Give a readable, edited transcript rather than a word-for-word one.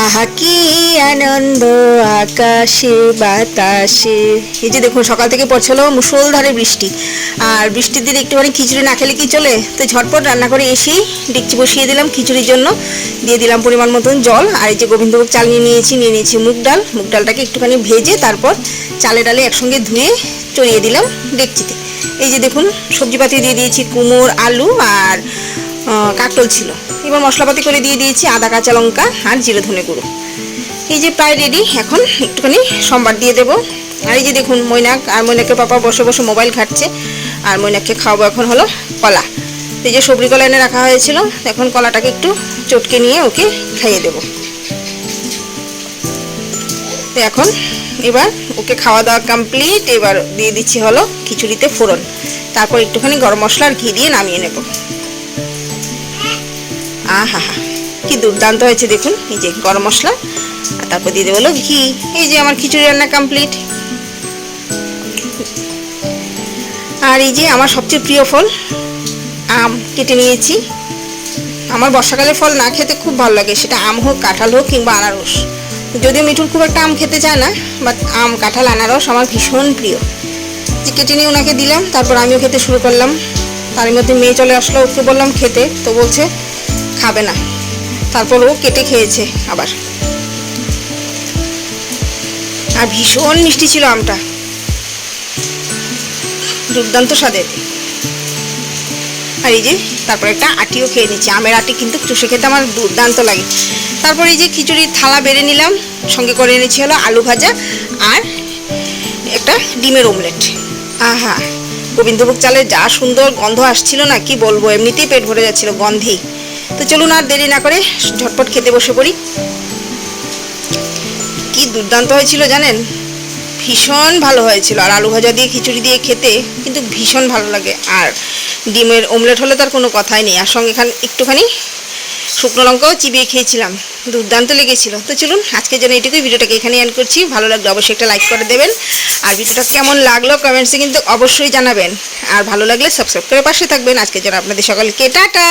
আহা কি আনন্দ আকাশে বাতাসে। এই যে দেখুন সকাল থেকে পড়ছিল মুষলধারে বৃষ্টি, আর বৃষ্টির দিনে একটুখানি খিচুড়ি না খেলে কি চলে, তো ঝটপট রান্না করে এসেই ডেকচি বসিয়ে দিলাম খিচুড়ির জন্য। দিয়ে দিলাম পরিমাণ মতন জল, আর এই যে গোবিন্দভোগ চাল নিয়ে নিয়েছি মুগ ডালটাকে একটুখানি ভেজে তারপর চালে ডালে একসঙ্গে ধুয়ে চড়িয়ে দিলাম ডেকচিতে। এই যে দেখুন সবজিপাতি দিয়ে দিয়েছি, কুমড়ো, আলু আর কাঁকরোল ছিল। এবার মশলাপাতি করে দিয়ে দিয়েছি আদা, কাঁচা লঙ্কা আর জিরে ধনে গুঁড়ো। এই যে প্রায় রেডি, এখন একটুখানি সম্বার দিয়ে দেবো। আর এই যে দেখুন মৈনাক আর মৈনাকের পাপা বসে বসে মোবাইল ঘাঁটছে, আর মৈনাককে খাওয়াবো এখন হলো কলা। এই যে সবজি কলা এনে রাখা হয়েছিল, এখন কলাটাকে একটু চটকে নিয়ে ওকে খাইয়ে দেবো। তো এখন এবার ওকে খাওয়া দাওয়া কমপ্লিট। এবার দিয়ে দিচ্ছি হলো খিচুড়িতে ফোড়ন, তারপর একটুখানি গরম মশলা আর ঘি দিয়ে নামিয়ে নেব। আহা হা, কি দুর্দান্ত হয়েছে দেখুন। এই যে গরম মশলা আর তারপর দিয়ে দেবো হলো ঘি। এই যে আমার খিচুড়ি রান্না কমপ্লিট। আর এই যে আমার সবচেয়ে প্রিয় ফল আম কেটে নিয়েছি। আমার বর্ষাকালে ফল না খেতে খুব ভালো লাগে, সেটা আম হোক, কাঁঠাল হোক কিংবা আনারস। যদিও মিঠুন খুব একটা আম খেতে চায় না, বাট আম, কাঁঠাল, আনারস আমার ভীষণ প্রিয়। যে কেটে নিয়ে ওনাকে দিলাম, তারপর আমিও খেতে শুরু করলাম। তার মধ্যে মেয়ে চলে আসলো, ওকে বললাম খেতে, তো বলছে খাবে না। তারপর ও কেটে খেয়েছে আবার। আর ভীষণ মিষ্টি ছিল আমটা, দুর্দান্ত স্বাদের। আর এই যে তারপর একটা আটিও খেয়ে নিচ্ছি। আমের আটি কিন্তু চষে খেতে আমার দুর্দান্ত লাগে। তারপর এই যে খিচুড়ির থালা বেড়ে নিলাম, সঙ্গে করে এনেছি হলো আলু ভাজা আর একটা ডিমের অমলেট। আহা, গোবিন্দভোগ চালের যা সুন্দর গন্ধ আসছিল না, কি বলবো, এমনিতেই পেট ভরে যাচ্ছিল গন্ধেই। তো চলুন আর দেরি না করে ঝটপট খেতে বসে পড়ি। কি দুর্দান্ত হয়েছিল জানেন, ভীষণ ভালো হয়েছিল। আর আলু ভাজা দিয়ে খিচুড়ি দিয়ে খেতে কিন্তু ভীষণ ভালো লাগে। আর ডিমের অমলেট হলে তার কোনো কথাই নেই। আর সঙ্গে একটুখানি শুকনো লঙ্কাও চিবিয়ে খেয়েছিলাম, দুর্দান্ত লেগেছিল। তো চলুন আজকের জন্য এইটুকুই, ভিডিওটাকে এখানে এন্ড করছি। ভালো লাগলে অবশ্যই একটা লাইক করে দেবেন, আর ভিডিওটা কেমন লাগলো কমেন্টসে কিন্তু অবশ্যই জানাবেন। আর ভালো লাগলে সাবস্ক্রাইব করে পাশে থাকবেন। আজকের জন্য আপনাদের সকলকে টাটা।